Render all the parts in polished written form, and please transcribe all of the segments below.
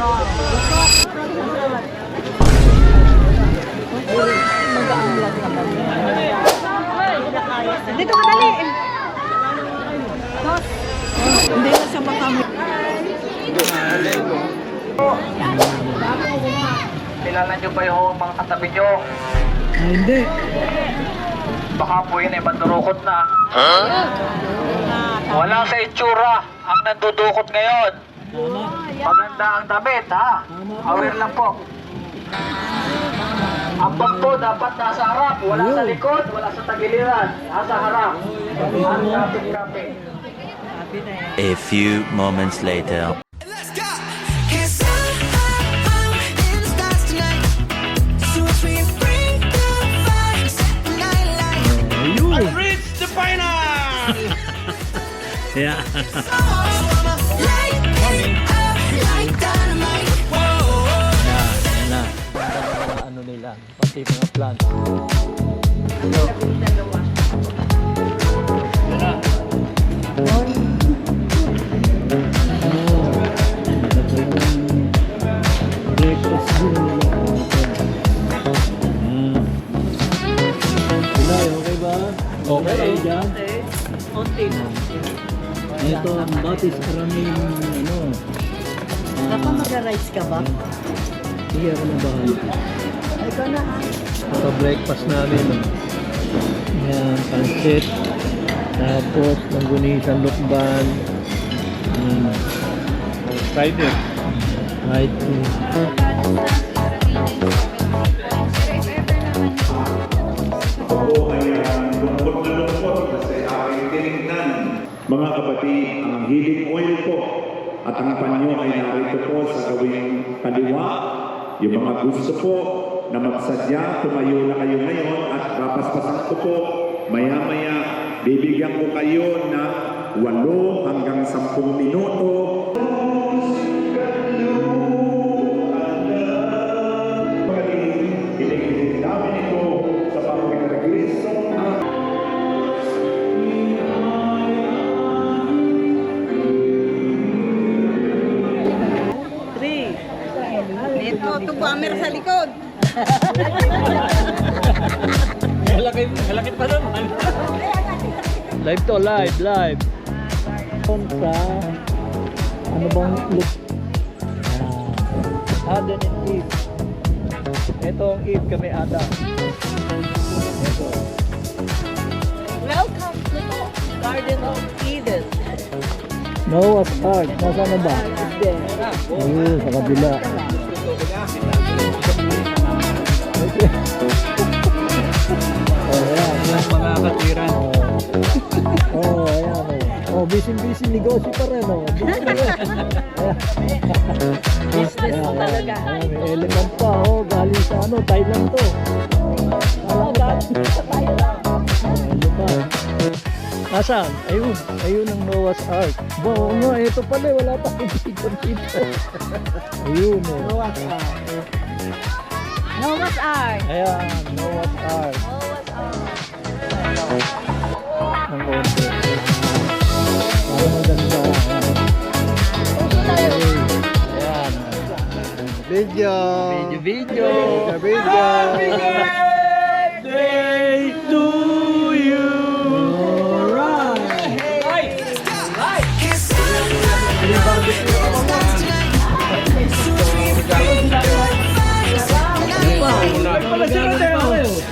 Dito ka dali. Hindi na siya makamit. Kilala nyo ba yung mga katabi nyo? Hindi. Baka po yun ay mandurukot na. Wala sa itsura ang nandudukot ngayon. Maganda ang damit, ha? Aware lang po. Ang bag po dapat nasa harap, wala sa likod, wala sa tagiliran, nasa harap. Ang kapit-kapit. A few moments later. Yeah. Yan na. Ano nila, pati mga plants. Breakfast din nila. Okay ba? Okay dyan? Konti na. Ito ang batis karaming ano. Dapat mag-rice ka ba? Sige ako na bahala. Ikaw na ha. Ito breakfast namin. Yan, pancit. Tapos langganisan lukban. Fried egg. Fried egg. Mga kapatid, ang healing oil po at ang panyo ay narito po sa gawing kaliwa. Yung mga gusto po na magsadya, tumayo na kayo ngayon at kapaspasan ko po, maya-maya, bibigyan ko kayo na 8 hanggang 10 minuto. Kinig-kinig namin ito sa Panginoon na Kristo. Ito, ito camera sa likod. Malaki pa naman. Live to, live. Sa ano bang look? Adam and Eve. Ito ang Eve, kami Adam. Ito. Welcome to the Garden of Eden. Noah's Ark. Nasaan na ba? Ayun, sa kabila. Ayan. Mga katiran. Ayan. Busy negosyo pa rin. Business mo talaga. May element pa. Galing sa Thailand to. Galing sa Thailand. Element. Asan? Ayun ang Noah's Ark. Oo nga, ito pala, wala pa akong picture dito. Ayun o. Noah's Ark. Noah's Ark. Ayan, Noah's Ark. Noah's Ark. Ang konti. Parang maganda. Ayan. Video. Birthday to you.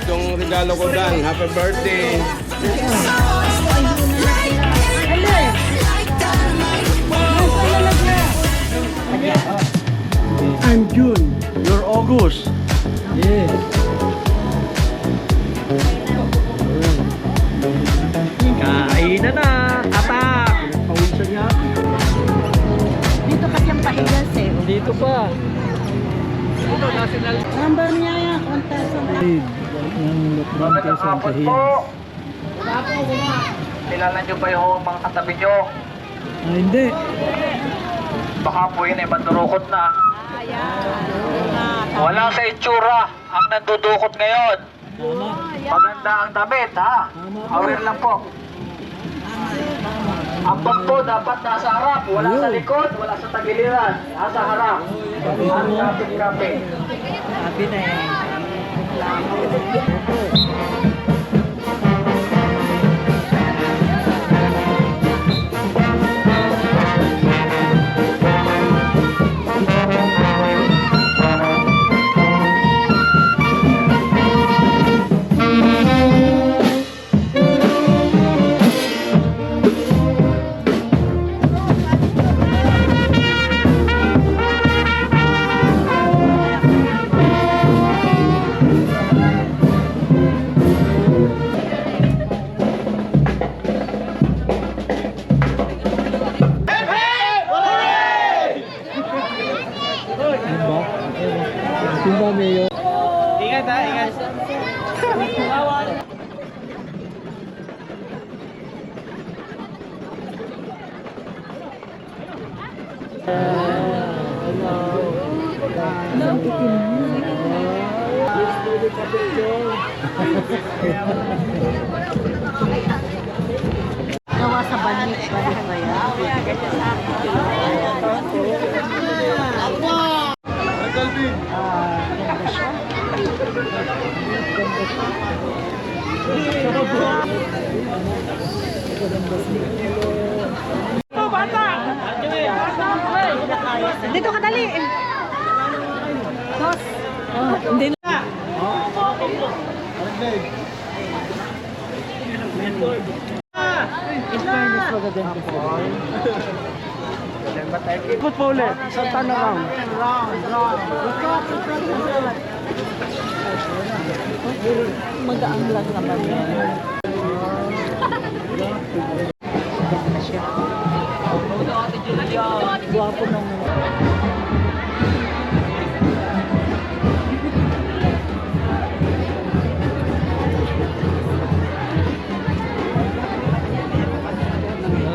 Itong regalo ko Dan, happy birthday. I'm June, you're August. Yes. Kainan na, atak. Pawisan niya. Dito kasi ang pahigas eh. Dito pa. Ito, national. Number niya yan, contestant. Yung lukman Magandang sa hapon kahiyan. po. Kilala nyo ba yung mga katabi nyo? Hindi. Baka po yun ay mandurukot na. Ayan. Wala sa itsura ang nandudukot ngayon. Tama. Maganda ang damit, ha? Aware lang po. Ang bangko dapat nasa harap, wala sa likod, wala sa tagiliran. Nasa harap. Ang kapit-kapit. Sabi na eh. Simba Mayor. Ingat ha, ingat. Gawa sa banik ba yan? Ganda siya. Dito ka dali. Tos. Hindi na. Ikot pa ulit. Sa tanawang. Magaang lang naman yan. Ganda siya. Guwapo nung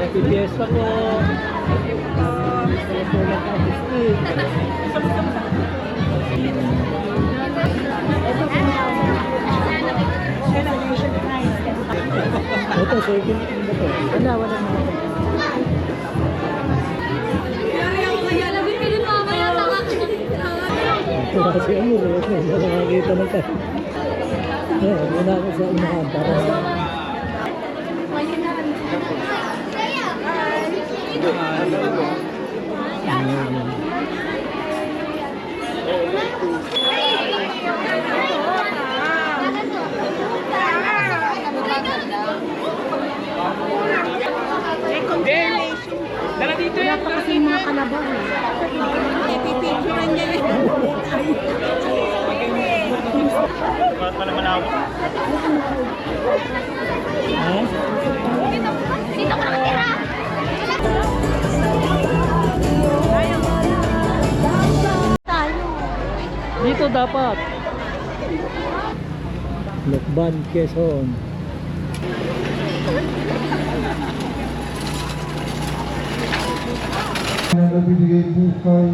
Happy Fiesta po. Ito, second ba to? wala naman. Ito kasi ano, nakakita na tayo. Muna ako sa unahan para Dala dito yan. Wala kasi yung mga kalabaw eh. Ipipicturean niya eh. Bakit pa naman ako? dito dapat. Lokban, Quezon. na nagbibigay buhay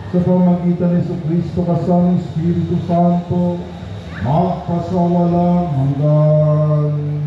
sa pamagitan ni Jesucristo kasama ng Espiritu Santo magpasawalang hanggan.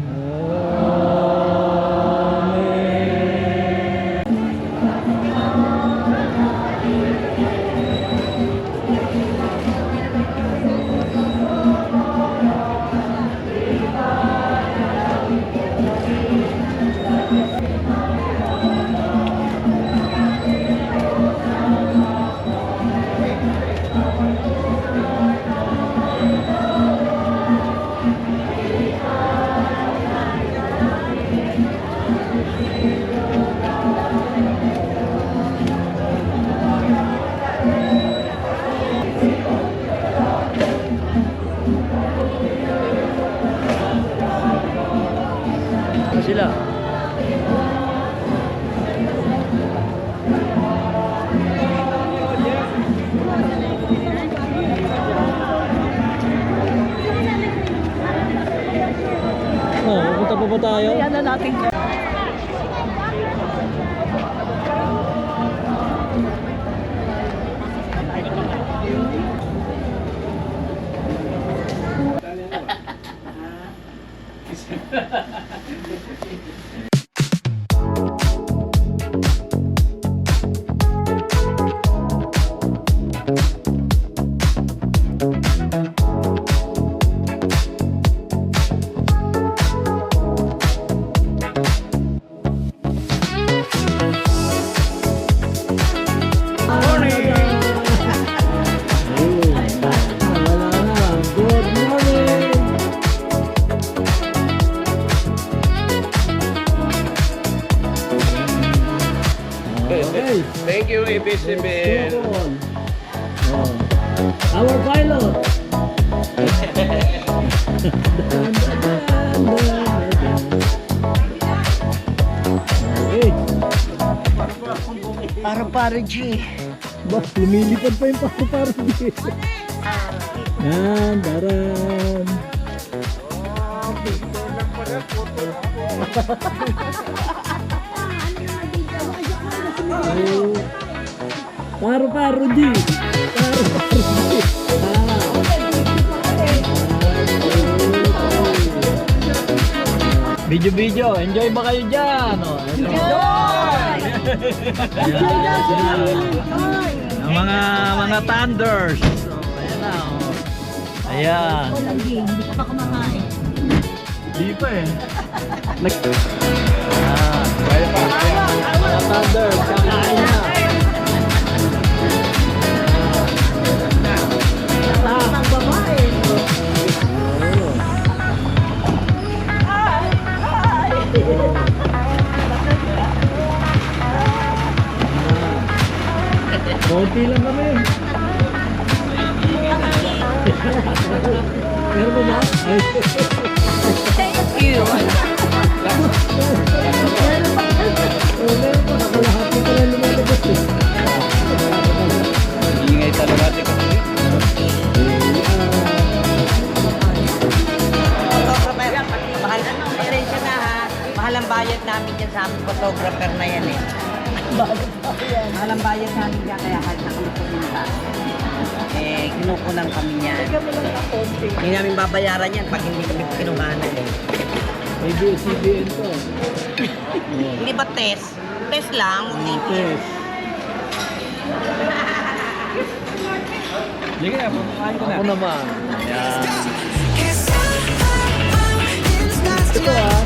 Sila. Punta pa ba tayo? Ayan na natin. Good morning! Okay. Thank you, ABCBN. Oh. Our pilot. Okay. Paro-paro G. Bah, lumilipad pa yung paro-paro dito. Yan, daran. Oh. Paro-paro G. Paro-paro G. Video-video, enjoy ba kayo dyan? Oh, ang mga thunders. So, ayan na. Oh. Ayan. Hindi pa kumakain. Di pa eh. Mga thunders, kakain na. Ang babae. Konti lang kami. Meron mo ba? Ay. Thank you. Meron pa. Nakalahati pa lang lumalabas eh. Ingay talaga natin kasi. Mahal mahal ang bayad namin dyan sa aming photographer na yan eh. Mahal ang bayad namin dyan kaya kahit na kami pumunta. Eh, kinukunan kami niyan. Hindi namin babayaran yan pag hindi kami kinuhanan eh. ABS-CBN to. Hindi ba test? Test lang. Test. Sige na, pumakain ko na. Ako naman. Ayan. Ito ah.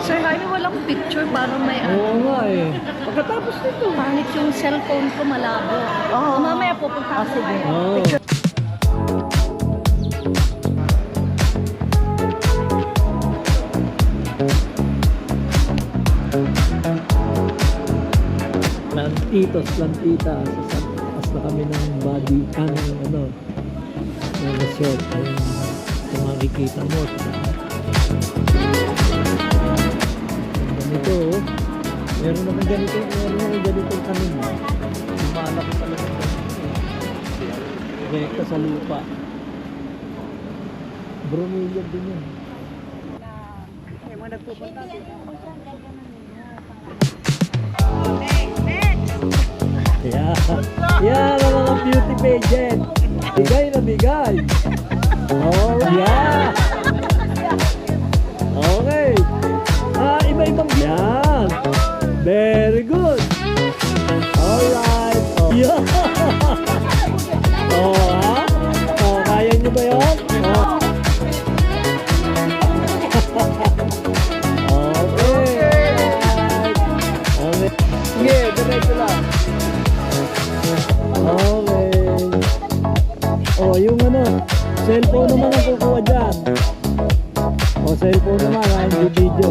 Sir Harvey, walang picture para may Oo nga eh. Pagkatapos nito. pangit yung cellphone ko malabo. Mamaya pupunta ako. Sige. Oh. Plantitos, plantita. Sasas na kami ng body, ng resort. Kung makikita mo. Ganito, oh. Meron naman ganito tanim. Malaki talaga ganito. Rekta sa lupa. Bromeliad din yun. Yeah. Yan ang mga beauty pageant. Bigay na bigay. Oh, yeah. Okay. Iba-ibang yan. Very good. Alright. Oh. Yeah. Oh, ha? Oh, kaya nyo ba yun? Oh. Okay. Okay. Sige, diretso lang. Okay. Oh, yung cellphone naman ang kukuha dyan. Oh, cellphone naman, hindi video.